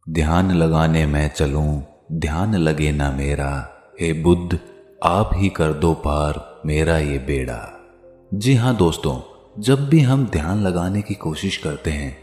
ध्यान लगाने मैं चलूं, ध्यान लगे ना मेरा। हे बुद्ध, आप ही कर दो पार मेरा ये बेड़ा। जी हाँ दोस्तों, जब भी हम ध्यान लगाने की कोशिश करते हैं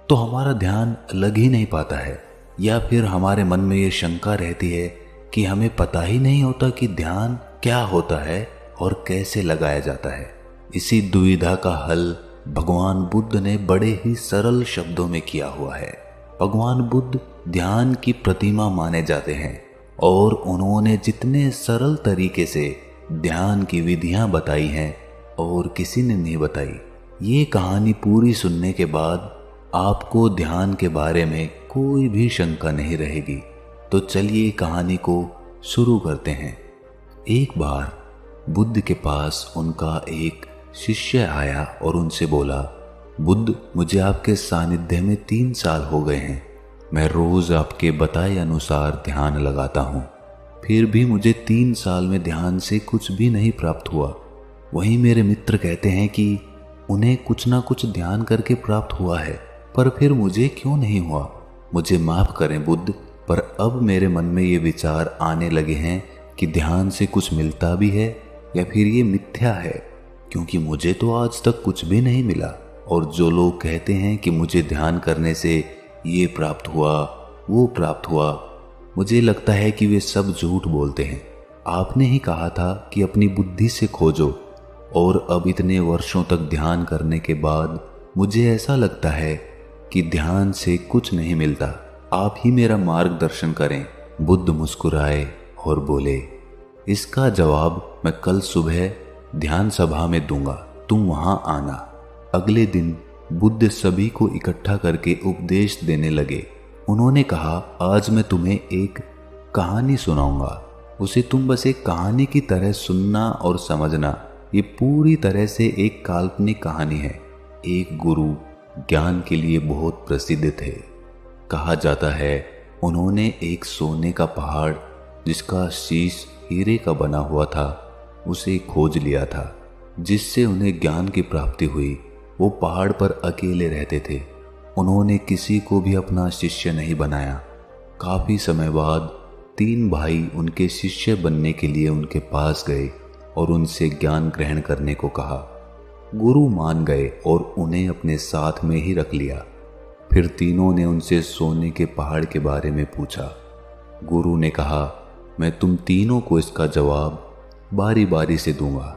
तो हमारा ध्यान लग ही नहीं पाता है, या फिर हमारे मन में ये शंका रहती है कि हमें पता ही नहीं होता कि ध्यान क्या होता है और कैसे लगाया जाता है। इसी दुविधा का हल भगवान बुद्ध ने बड़े ही सरल शब्दों में किया हुआ है। भगवान बुद्ध ध्यान की प्रतिमा माने जाते हैं और उन्होंने जितने सरल तरीके से ध्यान की विधियां बताई हैं और किसी ने नहीं बताई। ये कहानी पूरी सुनने के बाद आपको ध्यान के बारे में कोई भी शंका नहीं रहेगी। तो चलिए कहानी को शुरू करते हैं। एक बार बुद्ध के पास उनका एक शिष्य आया और उनसे बोला, बुद्ध, मुझे आपके सानिध्य में 3 साल हो गए हैं। मैं रोज आपके बताए अनुसार ध्यान लगाता हूँ, फिर भी मुझे 3 साल में ध्यान से कुछ भी नहीं प्राप्त हुआ। वहीं मेरे मित्र कहते हैं कि उन्हें कुछ ना कुछ ध्यान करके प्राप्त हुआ है, पर फिर मुझे क्यों नहीं हुआ। मुझे माफ करें बुद्ध, पर अब मेरे मन में ये विचार आने लगे हैं कि ध्यान से कुछ मिलता भी है या फिर ये मिथ्या है, क्योंकि मुझे तो आज तक कुछ भी नहीं मिला। और जो लोग कहते हैं कि मुझे ध्यान करने से ये प्राप्त हुआ, वो प्राप्त हुआ, मुझे लगता है कि वे सब झूठ बोलते हैं। आपने ही कहा था कि अपनी बुद्धि से खोजो, और अब इतने वर्षों तक ध्यान करने के बाद मुझे ऐसा लगता है कि ध्यान से कुछ नहीं मिलता। आप ही मेरा मार्गदर्शन करें। बुद्ध मुस्कुराए और बोले, इसका जवाब मैं कल सुबह ध्यान सभा में दूंगा, तुम वहां आना। अगले दिन बुद्ध सभी को इकट्ठा करके उपदेश देने लगे। उन्होंने कहा, आज मैं तुम्हें एक कहानी सुनाऊंगा। उसे तुम बस एक कहानी की तरह सुनना और समझना। ये पूरी तरह से एक काल्पनिक कहानी है। एक गुरु ज्ञान के लिए बहुत प्रसिद्ध थे। कहा जाता है उन्होंने एक सोने का पहाड़ जिसका शीश हीरे का बना हुआ था, उसे खोज लिया था, जिससे उन्हें ज्ञान की प्राप्ति हुई। वो पहाड़ पर अकेले रहते थे। उन्होंने किसी को भी अपना शिष्य नहीं बनाया। काफी समय बाद 3 भाई उनके शिष्य बनने के लिए उनके पास गए और उनसे ज्ञान ग्रहण करने को कहा। गुरु मान गए और उन्हें अपने साथ में ही रख लिया। फिर तीनों ने उनसे सोने के पहाड़ के बारे में पूछा। गुरु ने कहा, मैं तुम तीनों को इसका जवाब बारी बारी से दूंगा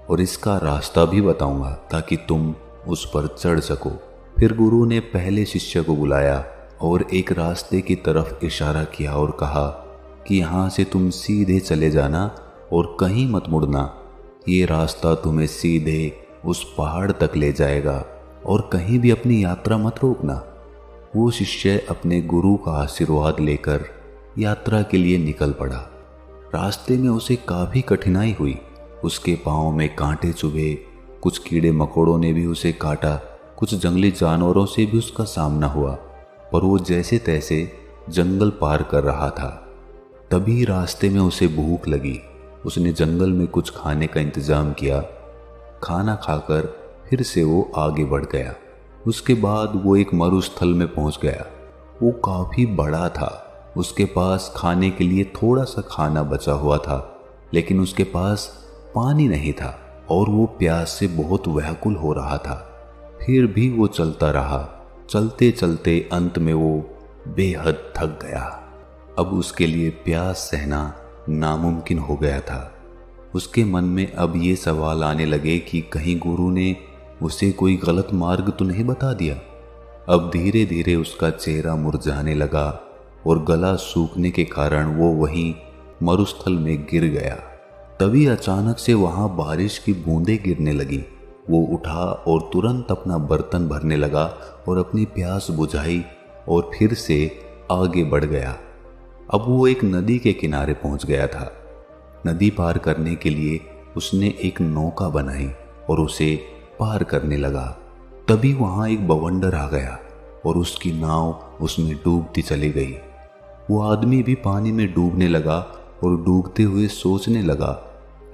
और इसका रास्ता भी बताऊंगा ताकि तुम उस पर चढ़ सको। फिर गुरु ने पहले शिष्य को बुलाया और एक रास्ते की तरफ इशारा किया और कहा कि यहाँ से तुम सीधे चले जाना और कहीं मत मुड़ना। ये रास्ता तुम्हें सीधे उस पहाड़ तक ले जाएगा और कहीं भी अपनी यात्रा मत रोकना। वो शिष्य अपने गुरु का आशीर्वाद लेकर यात्रा के लिए निकल पड़ा। रास्ते में उसे काफी कठिनाई हुई। उसके पाँव में कांटे चुभे, कुछ कीड़े मकोड़ों ने भी उसे काटा, कुछ जंगली जानवरों से भी उसका सामना हुआ, पर वो जैसे तैसे जंगल पार कर रहा था। तभी रास्ते में उसे भूख लगी। उसने जंगल में कुछ खाने का इंतजाम किया। खाना खाकर फिर से वो आगे बढ़ गया। उसके बाद वो एक मरुस्थल में पहुंच गया। वो काफी बड़ा था। उसके पास खाने के लिए थोड़ा सा खाना बचा हुआ था, लेकिन उसके पास पानी नहीं था और वो प्यास से बहुत व्याकुल हो रहा था। फिर भी वो चलता रहा। चलते चलते अंत में वो बेहद थक गया। अब उसके लिए प्यास सहना नामुमकिन हो गया था। उसके मन में अब ये सवाल आने लगे कि कहीं गुरु ने उसे कोई गलत मार्ग तो नहीं बता दिया। अब धीरे धीरे उसका चेहरा मुरझाने लगा और गला सूखने के कारण वो वहीं मरुस्थल में गिर गया। तभी अचानक से वहां बारिश की बूंदें गिरने लगी। वो उठा और तुरंत अपना बर्तन भरने लगा और अपनी प्यास बुझाई और फिर से आगे बढ़ गया। अब वो एक नदी के किनारे पहुंच गया था। नदी पार करने के लिए उसने एक नौका बनाई और उसे पार करने लगा। तभी वहां एक बवंडर आ गया और उसकी नाव उसमें डूबती चली गई। वो आदमी भी पानी में डूबने लगा और डूबते हुए सोचने लगा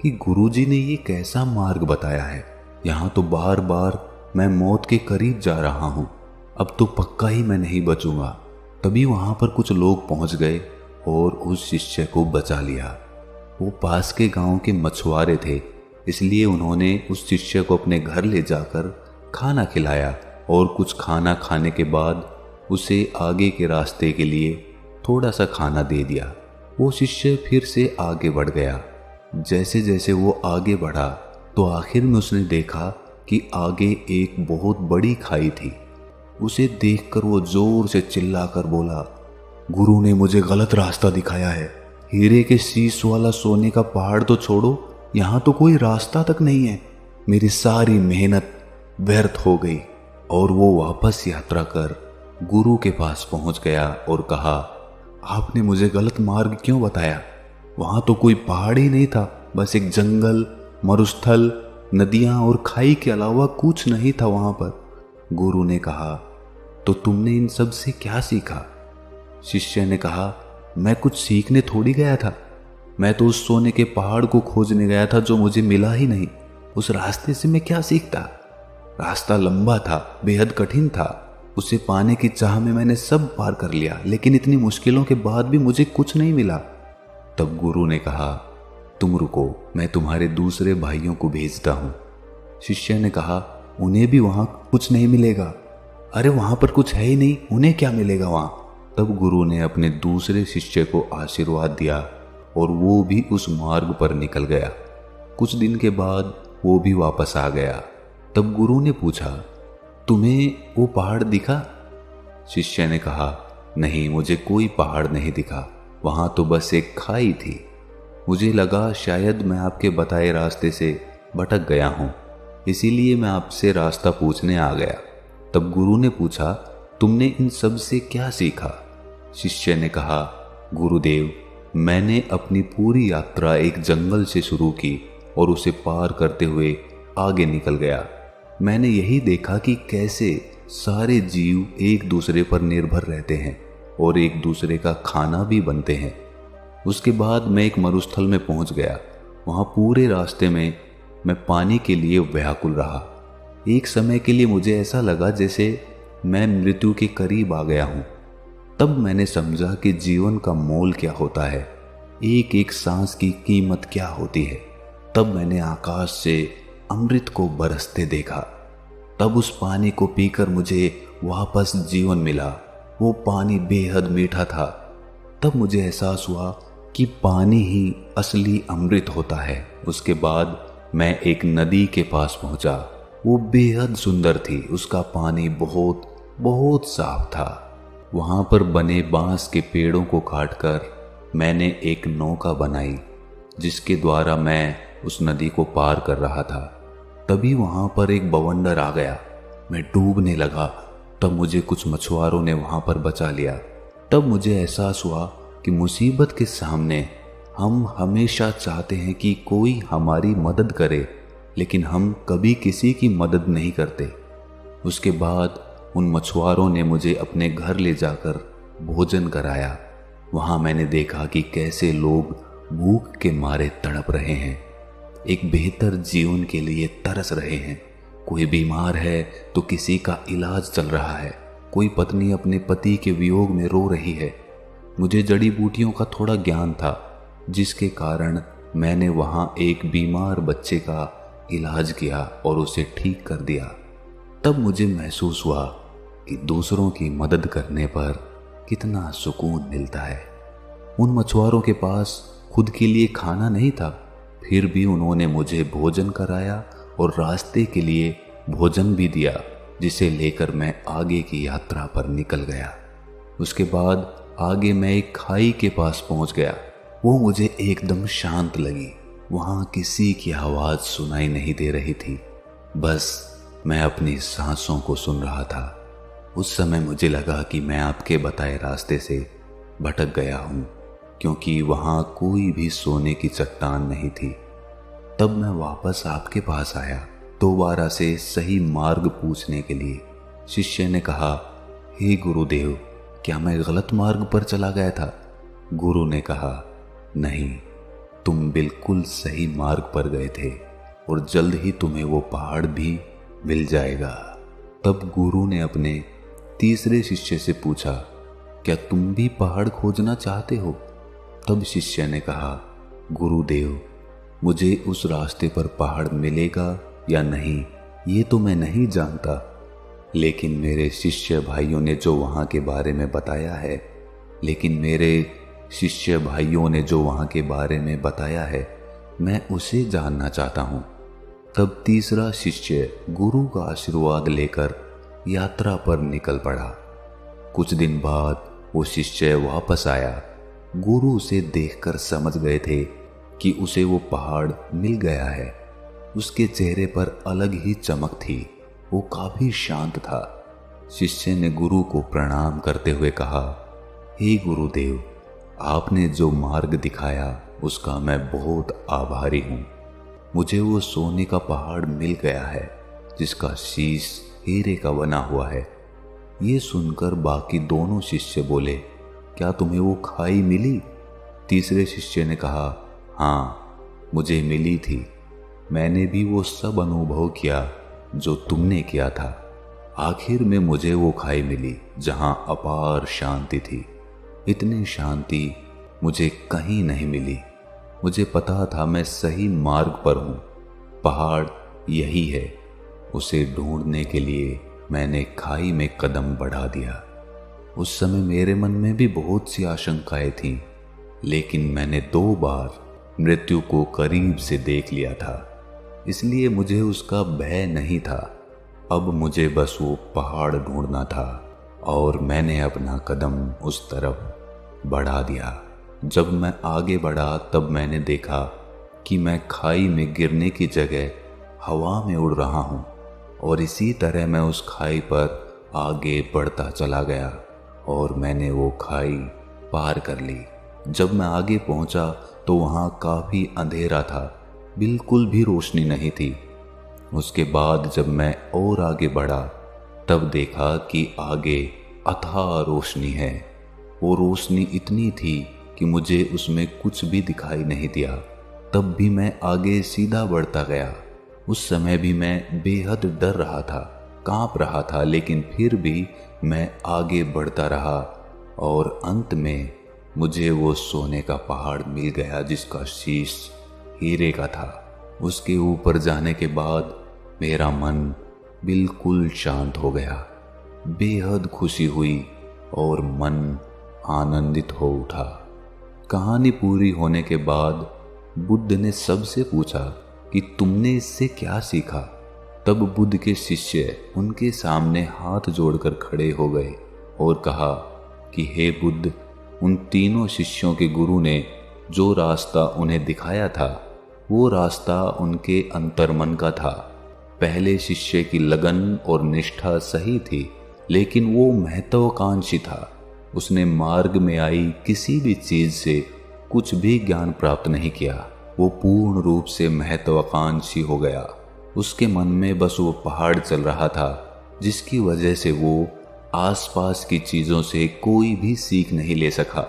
कि गुरुजी ने ये कैसा मार्ग बताया है। यहाँ तो बार बार मैं मौत के करीब जा रहा हूँ। अब तो पक्का ही मैं नहीं बचूंगा। तभी वहां पर कुछ लोग पहुंच गए और उस शिष्य को बचा लिया। वो पास के गांव के मछुआरे थे, इसलिए उन्होंने उस शिष्य को अपने घर ले जाकर खाना खिलाया और कुछ खाना खाने के बाद उसे आगे के रास्ते के लिए थोड़ा सा खाना दे दिया। वो शिष्य फिर से आगे बढ़ गया। जैसे जैसे वो आगे बढ़ा तो आखिर में उसने देखा कि आगे एक बहुत बड़ी खाई थी। उसे देखकर वो जोर से चिल्लाकर बोला, गुरु ने मुझे गलत रास्ता दिखाया है। हीरे के शीश वाला सोने का पहाड़ तो छोड़ो, यहाँ तो कोई रास्ता तक नहीं है। मेरी सारी मेहनत व्यर्थ हो गई। और वो वापस यात्रा कर गुरु के पास पहुंच गया और कहा, आपने मुझे गलत मार्ग क्यों बताया? वहां तो कोई पहाड़ ही नहीं था, बस एक जंगल, मरुस्थल, नदियां और खाई के अलावा कुछ नहीं था वहां पर। गुरु ने कहा, तो तुमने इन सब से क्या सीखा? शिष्य ने कहा, मैं कुछ सीखने थोड़ी गया था, मैं तो उस सोने के पहाड़ को खोजने गया था जो मुझे मिला ही नहीं। उस रास्ते से मैं क्या सीखता? रास्ता लंबा था, बेहद कठिन था। उसे पाने की चाह में मैंने सब पार कर लिया, लेकिन इतनी मुश्किलों के बाद भी मुझे कुछ नहीं मिला। तब गुरु ने कहा, तुम रुको, मैं तुम्हारे दूसरे भाइयों को भेजता हूं। शिष्य ने कहा, उन्हें भी वहां कुछ नहीं मिलेगा। अरे वहां पर कुछ है ही नहीं, उन्हें क्या मिलेगा वहां? तब गुरु ने अपने दूसरे शिष्य को आशीर्वाद दिया और वो भी उस मार्ग पर निकल गया। कुछ दिन के बाद वो भी वापस आ गया। तब गुरु ने पूछा, तुम्हें वो पहाड़ दिखा? शिष्य ने कहा, नहीं, मुझे कोई पहाड़ नहीं दिखा, वहां तो बस एक खाई थी। मुझे लगा शायद मैं आपके बताए रास्ते से भटक गया हूं, इसीलिए मैं आपसे रास्ता पूछने आ गया। तब गुरु ने पूछा, तुमने इन सब से क्या सीखा? शिष्य ने कहा, गुरुदेव, मैंने अपनी पूरी यात्रा एक जंगल से शुरू की और उसे पार करते हुए आगे निकल गया। मैंने यही देखा कि कैसे सारे जीव एक दूसरे पर निर्भर रहते हैं और एक दूसरे का खाना भी बनते हैं। उसके बाद मैं एक मरुस्थल में पहुंच गया। वहां पूरे रास्ते में मैं पानी के लिए व्याकुल रहा। एक समय के लिए मुझे ऐसा लगा जैसे मैं मृत्यु के करीब आ गया हूं। तब मैंने समझा कि जीवन का मोल क्या होता है, एक एक सांस की कीमत क्या होती है। तब मैंने आकाश से अमृत को बरसते देखा। तब उस पानी को पीकर मुझे वापस जीवन मिला। वो पानी बेहद मीठा था। तब मुझे एहसास हुआ कि पानी ही असली अमृत होता है। उसके बाद मैं एक नदी के पास पहुंचा। वो बेहद सुंदर थी। उसका पानी बहुत बहुत साफ था। वहां पर बने बांस के पेड़ों को काटकर मैंने एक नौका बनाई, जिसके द्वारा मैं उस नदी को पार कर रहा था। तभी वहां पर एक बवंडर आ गया। मैं डूबने लगा। तब मुझे कुछ मछुआरों ने वहां पर बचा लिया। तब मुझे एहसास हुआ कि मुसीबत के सामने हम हमेशा चाहते हैं कि कोई हमारी मदद करे, लेकिन हम कभी किसी की मदद नहीं करते। उसके बाद उन मछुआरों ने मुझे अपने घर ले जाकर भोजन कराया। वहां मैंने देखा कि कैसे लोग भूख के मारे तड़प रहे हैं, एक बेहतर जीवन के लिए तरस रहे हैं। कोई बीमार है तो किसी का इलाज चल रहा है। कोई पत्नी अपने पति के वियोग में रो रही है। मुझे जड़ी बूटियों का थोड़ा ज्ञान था, जिसके कारण मैंने वहां एक बीमार बच्चे का इलाज किया और उसे ठीक कर दिया। तब मुझे महसूस हुआ कि दूसरों की मदद करने पर कितना सुकून मिलता है। उन मछुआरों के पास खुद के लिए खाना नहीं था, फिर भी उन्होंने मुझे भोजन कराया और रास्ते के लिए भोजन भी दिया, जिसे लेकर मैं आगे की यात्रा पर निकल गया। उसके बाद आगे मैं एक खाई के पास पहुंच गया। वो मुझे एकदम शांत लगी। वहां किसी की आवाज सुनाई नहीं दे रही थी, बस मैं अपनी सांसों को सुन रहा था। उस समय मुझे लगा कि मैं आपके बताए रास्ते से भटक गया हूं, क्योंकि वहां कोई भी सोने की चट्टान नहीं थी। तब मैं वापस आपके पास आया, दोबारा से सही मार्ग पूछने के लिए। शिष्य ने कहा, हे गुरुदेव, क्या मैं गलत मार्ग पर चला गया था? गुरु ने कहा, नहीं, तुम बिल्कुल सही मार्ग पर गए थे और जल्द ही तुम्हें वो पहाड़ भी मिल जाएगा। तब गुरु ने अपने तीसरे शिष्य से पूछा, क्या तुम भी पहाड़ खोजना चाहते हो? तब शिष्य ने कहा, गुरुदेव, मुझे उस रास्ते पर पहाड़ मिलेगा या नहीं ये तो मैं नहीं जानता, लेकिन मेरे शिष्य भाइयों ने जो वहाँ के बारे में बताया है मैं उसे जानना चाहता हूँ। तब तीसरा शिष्य गुरु का आशीर्वाद लेकर यात्रा पर निकल पड़ा। कुछ दिन बाद वो शिष्य वापस आया। गुरु उसे देखकर समझ गए थे कि उसे वो पहाड़ मिल गया है। उसके चेहरे पर अलग ही चमक थी, वो काफी शांत था। शिष्य ने गुरु को प्रणाम करते हुए कहा, हे गुरुदेव, आपने जो मार्ग दिखाया उसका मैं बहुत आभारी हूँ। मुझे वो सोने का पहाड़ मिल गया है जिसका शीश हीरे का बना हुआ है। ये सुनकर बाकी दोनों शिष्य बोले, क्या तुम्हें वो खाई मिली? तीसरे शिष्य ने कहा, हाँ, मुझे मिली थी। मैंने भी वो सब अनुभव किया जो तुमने किया था। आखिर में मुझे वो खाई मिली जहां अपार शांति थी। इतनी शांति मुझे कहीं नहीं मिली। मुझे पता था मैं सही मार्ग पर हूँ। पहाड़ यही है। उसे ढूंढने के लिए मैंने खाई में कदम बढ़ा दिया। उस समय मेरे मन में भी बहुत सी आशंकाएं थीं, लेकिन मैंने 2 बार मृत्यु को करीब से देख लिया था, इसलिए मुझे उसका भय नहीं था। अब मुझे बस वो पहाड़ ढूंढना था और मैंने अपना कदम उस तरफ बढ़ा दिया। जब मैं आगे बढ़ा तब मैंने देखा कि मैं खाई में गिरने की जगह हवा में उड़ रहा हूँ और इसी तरह मैं उस खाई पर आगे बढ़ता चला गया और मैंने वो खाई पार कर ली। जब मैं आगे पहुंचा तो वहाँ काफ़ी अंधेरा था, बिल्कुल भी रोशनी नहीं थी। उसके बाद जब मैं और आगे बढ़ा तब देखा कि आगे अथाह रोशनी है। वो रोशनी इतनी थी कि मुझे उसमें कुछ भी दिखाई नहीं दिया। तब भी मैं आगे सीधा बढ़ता गया। उस समय भी मैं बेहद डर रहा था, कांप रहा था, लेकिन फिर भी मैं आगे बढ़ता रहा और अंत में मुझे वो सोने का पहाड़ मिल गया जिसका शीश हीरे का था। उसके ऊपर जाने के बाद मेरा मन बिल्कुल शांत हो गया। बेहद खुशी हुई और मन आनंदित हो उठा। कहानी पूरी होने के बाद बुद्ध ने सबसे पूछा कि तुमने इससे क्या सीखा? तब बुद्ध के शिष्य उनके सामने हाथ जोड़कर खड़े हो गए और कहा कि हे बुद्ध, उन तीनों शिष्यों के गुरु ने जो रास्ता उन्हें दिखाया था वो रास्ता उनके अंतर्मन का था। पहले शिष्य की लगन और निष्ठा सही थी, लेकिन वो महत्वाकांक्षी था। उसने मार्ग में आई किसी भी चीज से कुछ भी ज्ञान प्राप्त नहीं किया। वो पूर्ण रूप से महत्वाकांक्षी हो गया। उसके मन में बस वो पहाड़ चल रहा था, जिसकी वजह से वो आसपास की चीजों से कोई भी सीख नहीं ले सका,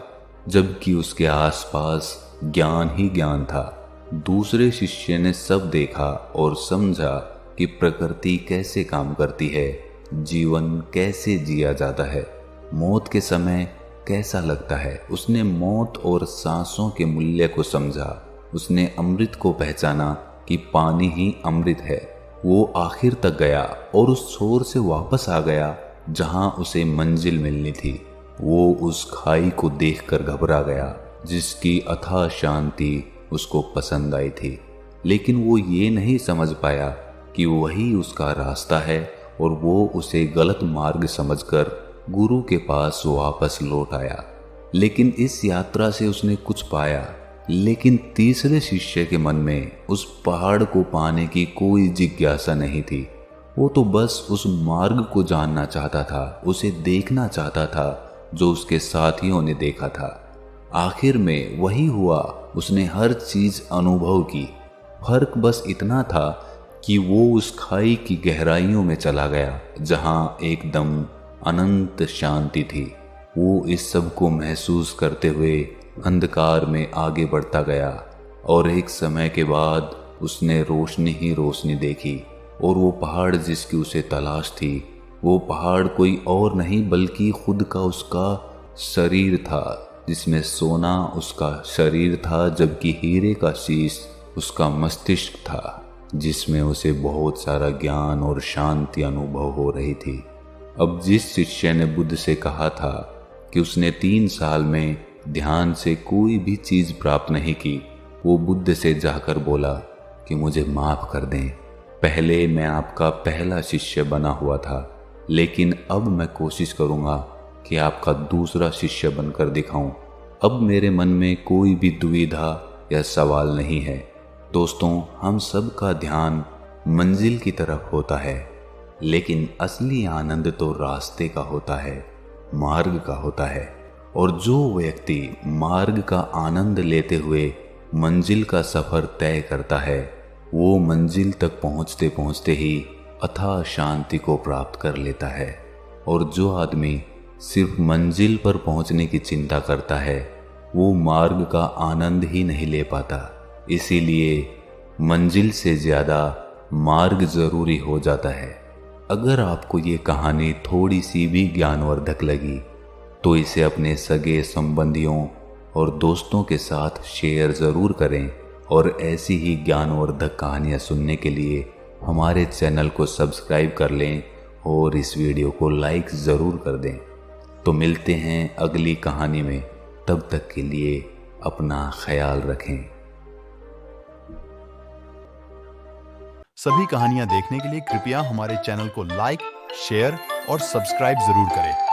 जबकि उसके आसपास ज्ञान ही ज्ञान था। दूसरे शिष्य ने सब देखा और समझा कि प्रकृति कैसे काम करती है, जीवन कैसे जिया जाता है, मौत के समय कैसा लगता है। उसने मौत और सांसों के मूल्य को समझा। उसने अमृत को पहचाना कि पानी ही अमृत है। वो आखिर तक गया और उस छोर से वापस आ गया जहां उसे मंजिल मिलनी थी। वो उस खाई को देखकर घबरा गया जिसकी अथाह शांति उसको पसंद आई थी, लेकिन वो ये नहीं समझ पाया कि वही उसका रास्ता है और वो उसे गलत मार्ग समझकर गुरु के पास वापस लौट आया। लेकिन इस यात्रा से उसने कुछ पाया, लेकिन तीसरे शिष्य के मन में उस पहाड़ को पाने की कोई जिज्ञासा नहीं थी। वो तो बस उस मार्ग को जानना चाहता था, उसे देखना चाहता था जो उसके साथियों ने देखा था। आखिर में वही हुआ, उसने हर चीज अनुभव की। फर्क बस इतना था कि वो उस खाई की गहराइयों में चला गया जहां एकदम अनंत शांति थी। वो इस सब को महसूस करते हुए अंधकार में आगे बढ़ता गया और एक समय के बाद उसने रोशनी ही रोशनी देखी और वो पहाड़ जिसकी उसे तलाश थी, वो पहाड़ कोई और नहीं बल्कि खुद का उसका शरीर था जिसमें सोना उसका शरीर था, जबकि हीरे का शीश उसका मस्तिष्क था, जिसमें उसे बहुत सारा ज्ञान और शांति अनुभव हो रही थी। अब जिस शिष्य ने बुद्ध से कहा था कि उसने 3 साल में ध्यान से कोई भी चीज प्राप्त नहीं की, वो बुद्ध से जाकर बोला कि मुझे माफ कर दें, पहले मैं आपका पहला शिष्य बना हुआ था, लेकिन अब मैं कोशिश करूंगा कि आपका दूसरा शिष्य बनकर दिखाऊं। अब मेरे मन में कोई भी दुविधा या सवाल नहीं है। दोस्तों, हम सब का ध्यान मंजिल की तरफ होता है, लेकिन असली आनंद तो रास्ते का होता है, मार्ग का होता है। और जो व्यक्ति मार्ग का आनंद लेते हुए मंजिल का सफर तय करता है, वो मंजिल तक पहुंचते पहुंचते ही अथाह शांति को प्राप्त कर लेता है। और जो आदमी सिर्फ मंजिल पर पहुंचने की चिंता करता है, वो मार्ग का आनंद ही नहीं ले पाता। इसीलिए मंजिल से ज्यादा मार्ग जरूरी हो जाता है। अगर आपको ये कहानी थोड़ी सी भी ज्ञानवर्धक लगी तो इसे अपने सगे संबंधियों और दोस्तों के साथ शेयर ज़रूर करें, और ऐसी ही ज्ञानवर्धक कहानियाँ सुनने के लिए हमारे चैनल को सब्सक्राइब कर लें और इस वीडियो को लाइक ज़रूर कर दें। तो मिलते हैं अगली कहानी में, तब तक के लिए अपना ख्याल रखें। सभी कहानियाँ देखने के लिए कृपया हमारे चैनल को लाइक, शेयर और सब्सक्राइब जरूर करें।